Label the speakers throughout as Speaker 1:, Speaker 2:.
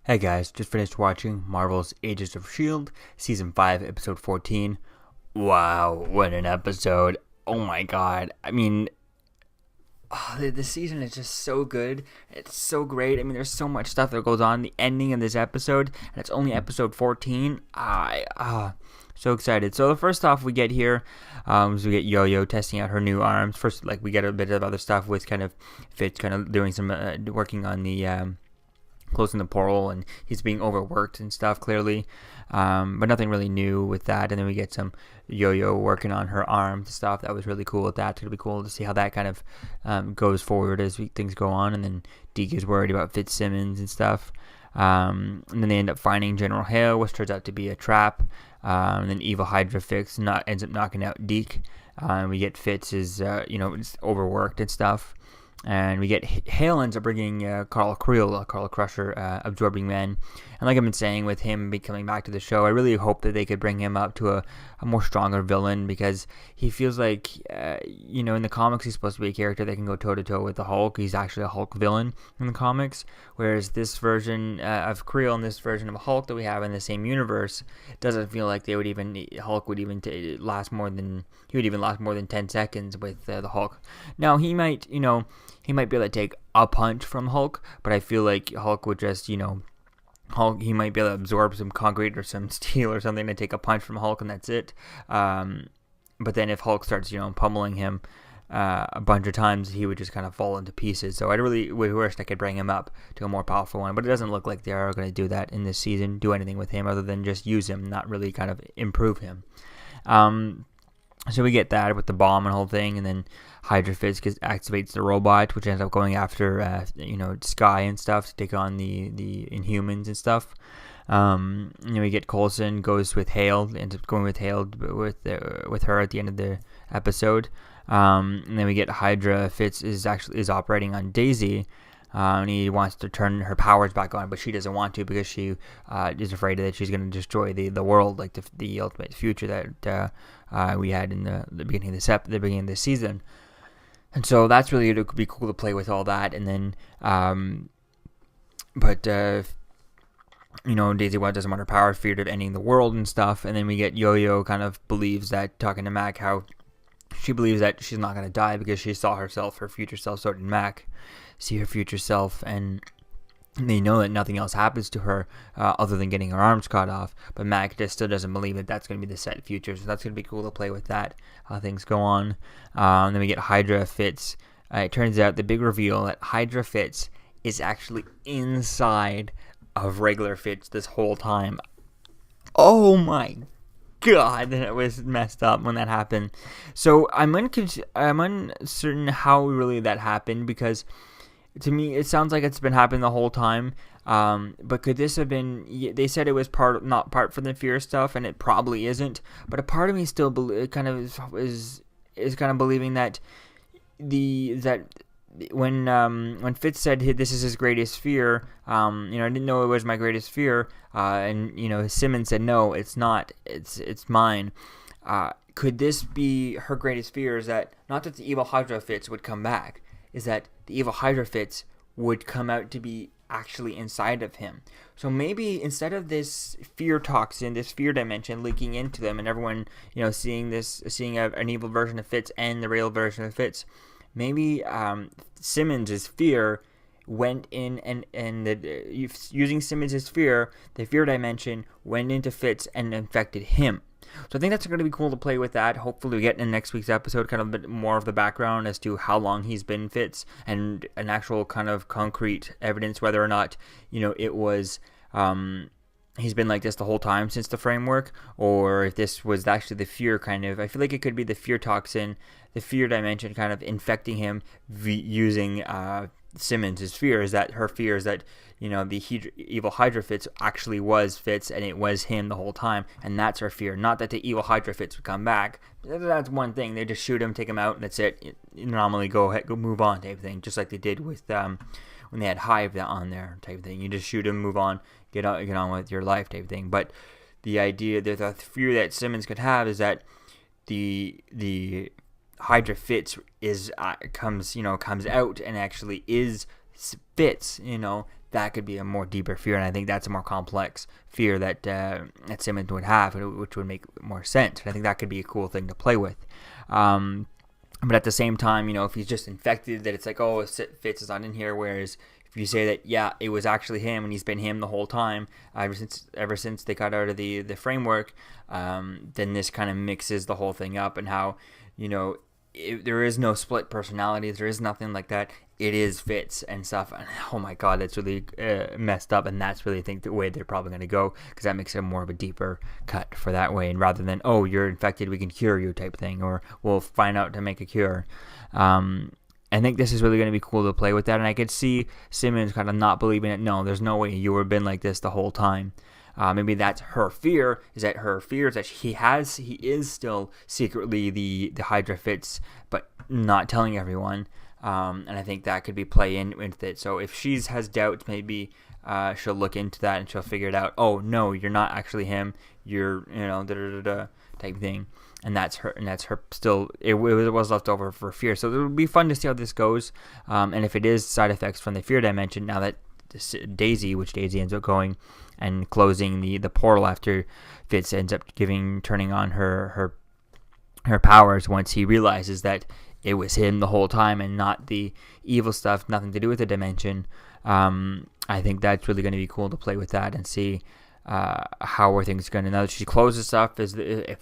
Speaker 1: Hey guys, just finished watching Marvel's Agents of S.H.I.E.L.D. Season 5, Episode 14. Wow, what an episode. Oh my god. I mean, the season is just so good. It's so great. I mean, there's so much stuff that goes on. The ending of this episode, and it's only episode 14. So excited. So the first off we get here is we get Yo-Yo testing out her new arms. First, like, we get a bit of other stuff with kind of Fitz kind of doing some, working on the, closing the portal, and he's being overworked and stuff, clearly, but nothing really new with that. And then we get some Yo-Yo working on her arms and stuff. That was really cool with that. It's going to be cool to see how that kind of goes forward as things go on. And then Deke is worried about Fitzsimmons and stuff, and then they end up finding General Hale, which turns out to be a trap, and then Evil Hydra ends up knocking out Deke. We get Fitz is overworked and stuff. And we get Hale ends up bringing Carl Crusher, Absorbing Man. And like I've been saying, with him coming back to the show, I really hope that they could bring him up to a more stronger villain, because he feels like, in the comics he's supposed to be a character that can go toe-to-toe with the Hulk. He's actually a Hulk villain in the comics, whereas this version of Creel and this version of Hulk that we have in the same universe doesn't feel like Hulk would even last more than 10 seconds with the Hulk. Now, he might be able to take a punch from Hulk, but I feel like Hulk would just, he might be able to absorb some concrete or some steel or something to take a punch from Hulk, and that's it. But then if Hulk starts, pummeling him a bunch of times, he would just kind of fall into pieces. So I really wish I could bring him up to a more powerful one, but it doesn't look like they are going to do that in this season, do anything with him other than just use him, not really kind of improve him. So we get that with the bomb and whole thing, and then Hydra Fist activates the robot, which ends up going after, Sky and stuff to take on the Inhumans and stuff. And then we get Coulson goes with Hale, ends up going with Hale with her at the end of the episode. And then we get Hydra Fitz is operating on Daisy. And he wants to turn her powers back on, but she doesn't want to because she is afraid that she's going to destroy the world, like the ultimate future that we had in the beginning of this season. And so that's really, it could be cool to play with all that. And then, Daisy doesn't want her powers, feared of ending the world and stuff. And then we get Yo-Yo kind of believes that, talking to Mac, how she believes that she's not going to die because she saw her future self, so did Mac see her future self, and they know that nothing else happens to her other than getting her arms cut off. But Mac just still doesn't believe that that's going to be the set future, so that's going to be cool to play with that, how things go on. Then we get Hydra Fitz. It turns out the big reveal that Hydra Fitz is actually inside of regular Fitz this whole time. Oh my God, that was messed up when that happened. So I'm uncertain how really that happened, because to me it sounds like it's been happening the whole time. But could this have been? They said it was not part from the fear stuff, and it probably isn't. But a part of me still is kind of believing that when Fitz said this is his greatest fear, I didn't know it was my greatest fear, and Simmons said no, it's not, it's mine. Could this be her greatest fear? Is that not that the evil Hydra Fitz would come back, is that the evil Hydra Fitz would come out to be actually inside of him. So maybe instead of this fear toxin, this fear dimension leaking into them, and everyone seeing an evil version of Fitz and the real version of Fitz, maybe Simmons' fear went in, and using Simmons' fear, the fear dimension went into Fitz and infected him. So I think that's going to be cool to play with that. Hopefully we get in next week's episode kind of a bit more of the background as to how long he's been Fitz, and an actual kind of concrete evidence whether or not, it was he's been like this the whole time since the framework, or if this was actually the fear kind of. I feel like it could be the fear toxin, the fear dimension kind of infecting him using Simmons' fear. Is that her fear is that the evil Hydra Fitz actually was Fitz, and it was him the whole time, and that's her fear. Not that the evil Hydra Fitz would come back. That's one thing. They just shoot him, take him out, and that's it. Normally go move on type thing, just like they did with when they had Hive on there type thing. You just shoot him, move on, get on with your life type thing. But the idea, the fear that Simmons could have is that the Hydra Fitz comes out and actually is Fitz, that could be a more deeper fear, and I think that's a more complex fear that Simmons would have, which would make more sense. And I think that could be a cool thing to play with. But at the same time, if he's just infected, that it's like, oh, Fitz is not in here. Whereas if you say that, yeah, it was actually him and he's been him the whole time, ever since they got out of the framework, then this kind of mixes the whole thing up, and how, there is no split personalities, there is nothing like that. It is Fitz and stuff, and oh my god, that's really messed up, and that's really, I think, the way they're probably going to go, because that makes it more of a deeper cut for that way, and rather than, oh, you're infected, we can cure you type thing, or we'll find out to make a cure. I think this is really going to be cool to play with that, and I could see Simmons kind of not believing it. No, there's no way you would have been like this the whole time. Maybe that's her fear, is that he is still secretly the Hydra Fitz, but not telling everyone. And I think that could be play in with it. So if she has doubts, maybe she'll look into that and she'll figure it out. Oh no, you're not actually him. You're type thing. And that's her still. It was left over for fear. So it would be fun to see how this goes. And if it is side effects from the fear dimension, now that Daisy ends up going and closing the portal after Fitz ends up turning on her powers once he realizes that it was him the whole time and not the evil stuff, nothing to do with the dimension. I think that's really going to be cool to play with that and see how are things going to. Now that she closes stuff, if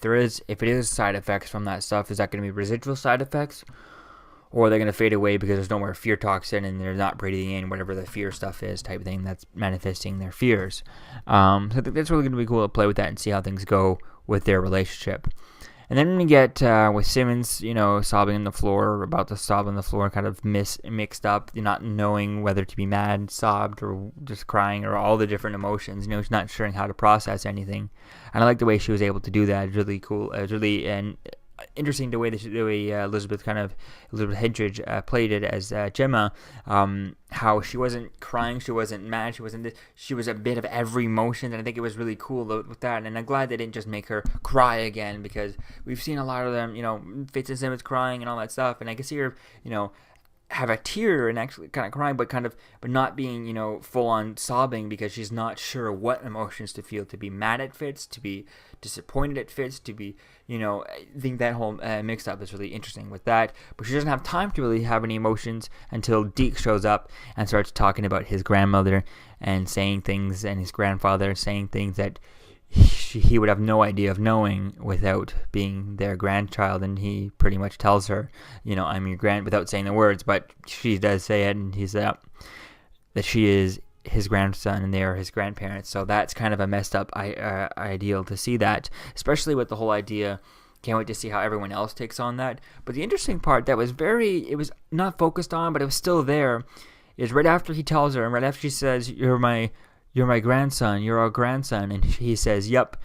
Speaker 1: it is side effects from that stuff, is that going to be residual side effects, or are they going to fade away because there's no more fear toxin and they're not breathing in whatever the fear stuff is type of thing that's manifesting their fears. So I think that's really going to be cool to play with that and see how things go with their relationship. And then we get with Simmons, sobbing on the floor, about to sob on the floor, kind of mixed up, not knowing whether to be mad, sobbed, or just crying, or all the different emotions. She's not sure how to process anything. And I like the way she was able to do that. It's really cool. It's really interesting the way Elizabeth Hedridge played it as Gemma. How she wasn't crying, she wasn't mad, she was a bit of every emotion, and I think it was really cool with that. And I'm glad they didn't just make her cry again, because we've seen a lot of them, Fitz and Simmons crying and all that stuff, and I can see her, have a tear and actually kind of crying, but not being, full on sobbing, because she's not sure what emotions to feel, to be mad at Fitz, to be disappointed at Fitz, to be, I think that whole mix up is really interesting with that. But she doesn't have time to really have any emotions until Deke shows up and starts talking about his grandmother and saying things, and his grandfather saying things that he would have no idea of knowing without being their grandchild. And he pretty much tells her, I'm your without saying the words, but she does say it, and he said that she is his grandson and they are his grandparents. So that's kind of a messed up ideal to see that, especially with the whole idea. Can't wait to see how everyone else takes on that. But the interesting part that was it was not focused on, but it was still there, is right after he tells her, and right after she says, you're my grandson, you're our grandson, and he says, yep.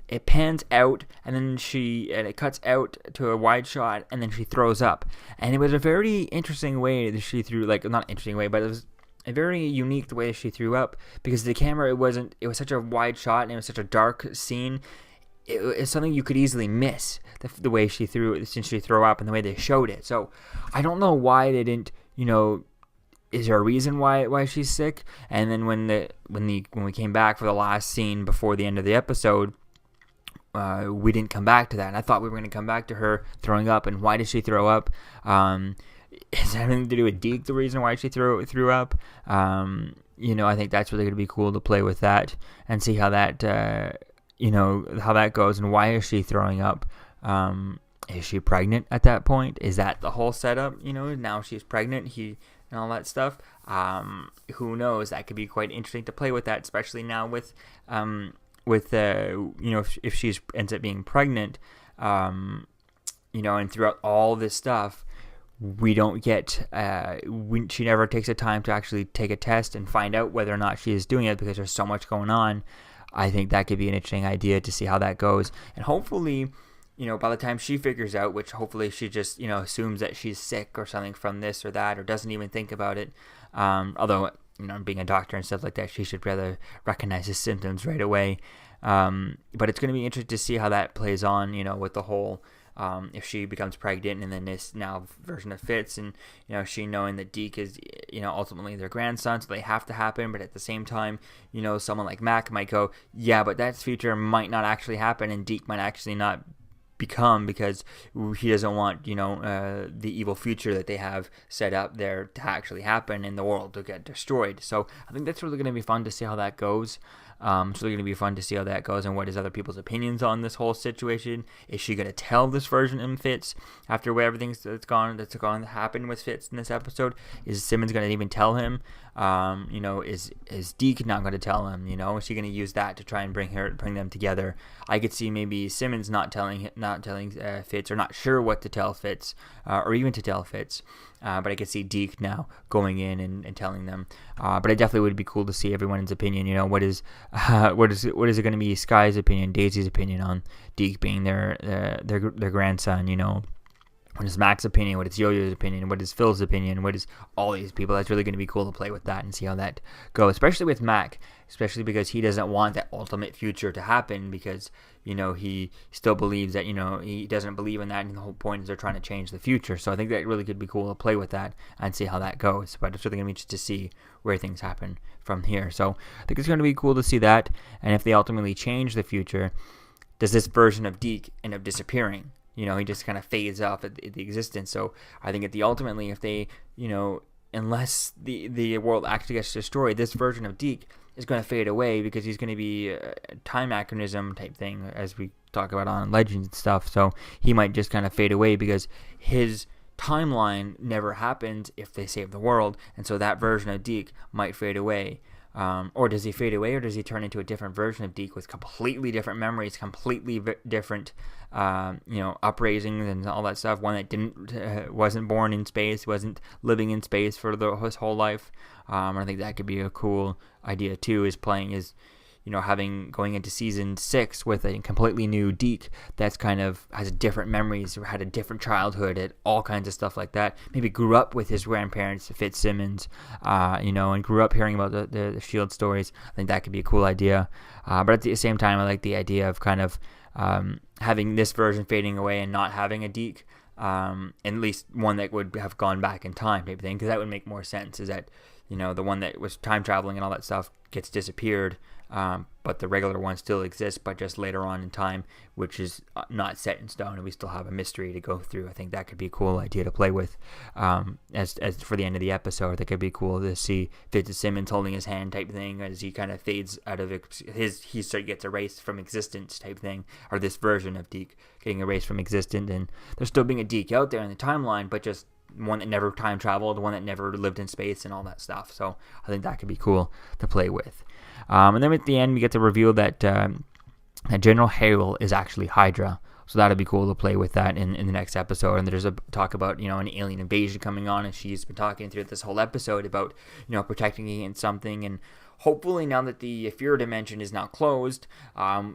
Speaker 1: It pans out, and then it cuts out to a wide shot, and then she throws up. And it was a very interesting way that she threw, not interesting way, but it was a very unique way she threw up, because the camera, it was such a wide shot, and it was such a dark scene. It's something you could easily miss, the way she threw up, and the way they showed it. So I don't know why they didn't, is there a reason why she's sick? And then when we came back for the last scene before the end of the episode, we didn't come back to that. And I thought we were going to come back to her throwing up. And why did she throw up? Is that anything to do with Deke, the reason why she threw up? I think that's really going to be cool to play with that and see how that how that goes, and why is she throwing up? Is she pregnant at that point? Is that the whole setup? Now she's pregnant. And all that stuff. Who knows? That could be quite interesting to play with that, especially now with if she ends up being pregnant, and throughout all this stuff, we don't get she never takes the time to actually take a test and find out whether or not she is doing it, because there's so much going on. I think that could be an interesting idea to see how that goes, and hopefully, by the time she figures out, which hopefully she just, assumes that she's sick or something from this or that, or doesn't even think about it. Although, being a doctor and stuff like that, she should rather recognize his symptoms right away. But it's going to be interesting to see how that plays on, with the whole if she becomes pregnant, and then this now version of Fitz, and she knowing that Deke is ultimately their grandson, so they have to happen. But at the same time, someone like Mac might go, yeah, but that future might not actually happen, and Deke might actually not become, because he doesn't want the evil future that they have set up there to actually happen and the world to get destroyed. So I think that's really going to be fun to see how that goes. It's really going to be fun to see how that goes, and what is other people's opinions on this whole situation. Is she going to tell this version of Fitz after everything that's going to happen with Fitz in this episode? Is Simmons going to even tell him? Is Deke not going to tell him? Is she going to use that to try and bring them together? I could see maybe Simmons not telling Fitz, or not sure what to tell Fitz, or even to tell Fitz. But I could see Deke now going in and telling them. But it definitely would be cool to see everyone's opinion. What is it going to be? Sky's opinion, Daisy's opinion on Deke being their grandson. What is Mac's opinion? What is Yo-Yo's opinion? What is Phil's opinion? What is all these people? That's really going to be cool to play with that and see how that goes, especially with Mac, especially because he doesn't want that ultimate future to happen, because, he still believes that, he doesn't believe in that, and the whole point is they're trying to change the future. So I think that really could be cool to play with that and see how that goes. But it's really going to be interesting to see where things happen from here. So I think it's going to be cool to see that. And if they ultimately change the future, does this version of Deke end up disappearing? He just kind of fades off at the existence. So I think ultimately, if they, unless the world actually gets destroyed, this version of Deke is going to fade away, because he's going to be a time anachronism type thing, as we talk about on Legends and stuff. So he might just kind of fade away, because his timeline never happened if they save the world, and so that version of Deke might fade away. Or does he fade away, or does he turn into a different version of Deke with completely different memories, completely different, upraisings and all that stuff? One that wasn't born in space, wasn't living in space for his whole life. I think that could be a cool idea too. Going into season 6 with a completely new Deke that's kind of has different memories, or had a different childhood, and all kinds of stuff like that. Maybe grew up with his grandparents, Fitzsimmons, and grew up hearing about the S.H.I.E.L.D. stories. I think that could be a cool idea. But at the same time, I like the idea of kind of having this version fading away and not having a Deke, and at least one that would have gone back in time type thing, because that would make more sense. Is that the one that was time traveling and all that stuff gets disappeared, but the regular one still exists, but just later on in time, which is not set in stone, and we still have a mystery to go through. I think that could be a cool idea to play with. As for the end of the episode, that could be cool to see Fitzsimmons holding his hand type thing as he kind of fades out of he gets erased from existence type thing, or this version of Deke getting erased from existence, and there's still being a Deke out there in the timeline, but just one that never time traveled, one that never lived in space, and all that stuff. So I think that could be cool to play with. And then at the end, we get to reveal that General Hale is actually Hydra. So that'll be cool to play with that in the next episode. And there's a talk about, an alien invasion coming on, and she's been talking through this whole episode about, protecting against something. And hopefully now that the Fear Dimension is now closed,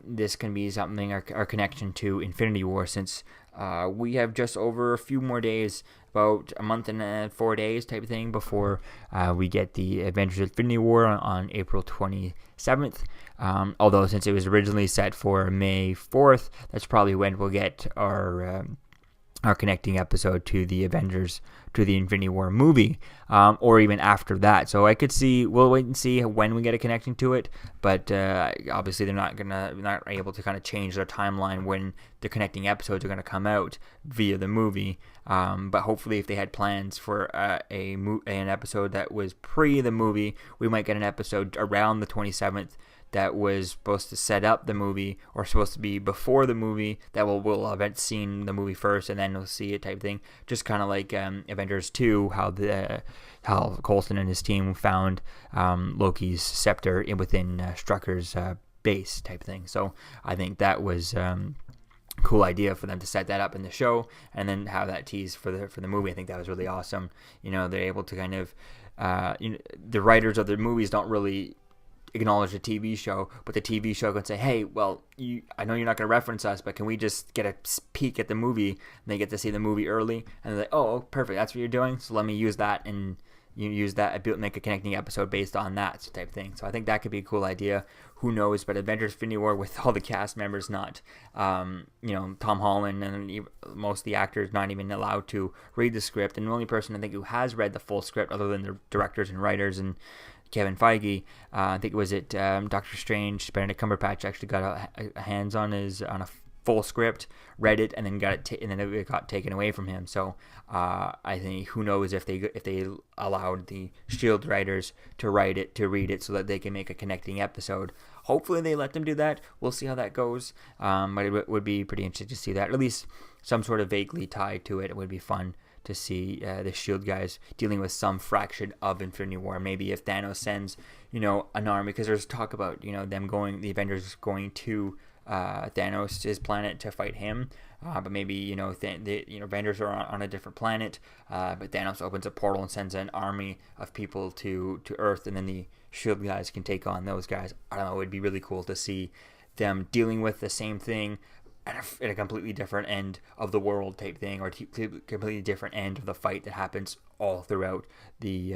Speaker 1: this can be something, our connection to Infinity War, since we have just over a few more days, about a month and 4 days type of thing, before we get the Avengers Infinity War on April 27th. Although since it was originally set for May 4th, that's probably when we'll get our connecting episode to the Avengers, to the Infinity War movie, or even after that. So I could see, we'll wait and see when we get a connection to it, but obviously they're not able to kind of change their timeline when the connecting episodes are going to come out via the movie. But hopefully, if they had plans for an episode that was pre the movie, we might get an episode around the 27th that was supposed to set up the movie, or supposed to be before the movie, that we'll have seen the movie first and then we'll see it type thing. Just kind of like Avengers 2, how Coulson and his team found Loki's scepter within Strucker's base type thing. So I think that was cool idea for them to set that up in the show and then have that tease for the movie. I think that was really awesome. They're able to kind of the writers of the movies don't really acknowledge the TV show, but the TV show can say, hey, well, I know you're not going to reference us, but can we just get a peek at the movie? And they get to see the movie early, and they're like, oh, perfect, that's what you're doing, so let me use that and you use that, make a connecting episode based on that type thing. So I think that could be a cool idea. Who knows? But Avengers Infinity War with all the cast members not, Tom Holland and most of the actors not even allowed to read the script, and the only person I think who has read the full script other than the directors and writers and Kevin Feige, I think it was Doctor Strange, Benedict Cumberbatch actually got a hands on a full script, read it, and then it got taken away from him. So I think who knows if they allowed the S.H.I.E.L.D. writers to read it so that they can make a connecting episode. Hopefully they let them do that. We'll see how that goes. But it would be pretty interesting to see that, or at least some sort of vaguely tied to it. It would be fun to see the S.H.I.E.L.D. guys dealing with some fraction of Infinity War. Maybe if Thanos sends, an army, because there's talk about, the Avengers going to Thanos' planet to fight him. But maybe, the Avengers are on a different planet, but Thanos opens a portal and sends an army of people to Earth, and then the S.H.I.E.L.D. guys can take on those guys. I don't know, it would be really cool to see them dealing with the same thing at a completely different end of the world type thing, or completely different end of the fight that happens all throughout the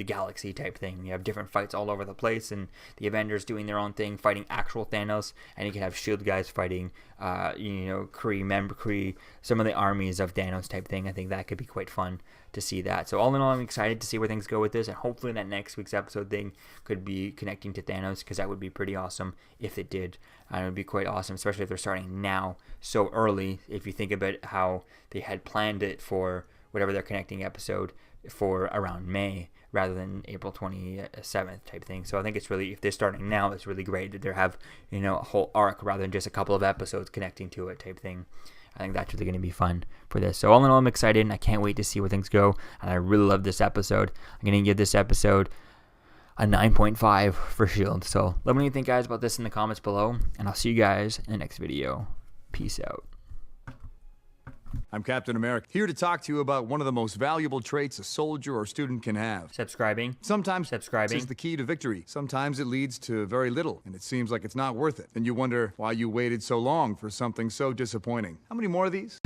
Speaker 1: galaxy type thing. You have different fights all over the place, and the Avengers doing their own thing, fighting actual Thanos, and you can have S.H.I.E.L.D. guys fighting, Kree, some of the armies of Thanos type thing. I think that could be quite fun to see that. So all in all, I'm excited to see where things go with this, and hopefully that next week's episode thing could be connecting to Thanos, because that would be pretty awesome if it did. And it would be quite awesome, especially if they're starting now so early. If you think about how they had planned it for whatever their connecting episode for around May rather than April 27th type thing. So I think it's really, if they're starting now, it's really great that they have, a whole arc rather than just a couple of episodes connecting to it type thing. I think that's really going to be fun for this. So all in all, I'm excited, and I can't wait to see where things go. And I really love this episode. I'm going to give this episode a 9.5 for S.H.I.E.L.D. So let me know what you think, guys, about this in the comments below, and I'll see you guys in the next video. Peace out.
Speaker 2: I'm Captain America, here to talk to you about one of the most valuable traits a soldier or student can have.
Speaker 1: Subscribing.
Speaker 2: Sometimes subscribing is the key to victory. Sometimes it leads to very little, and it seems like it's not worth it. And you wonder why you waited so long for something so disappointing. How many more of these?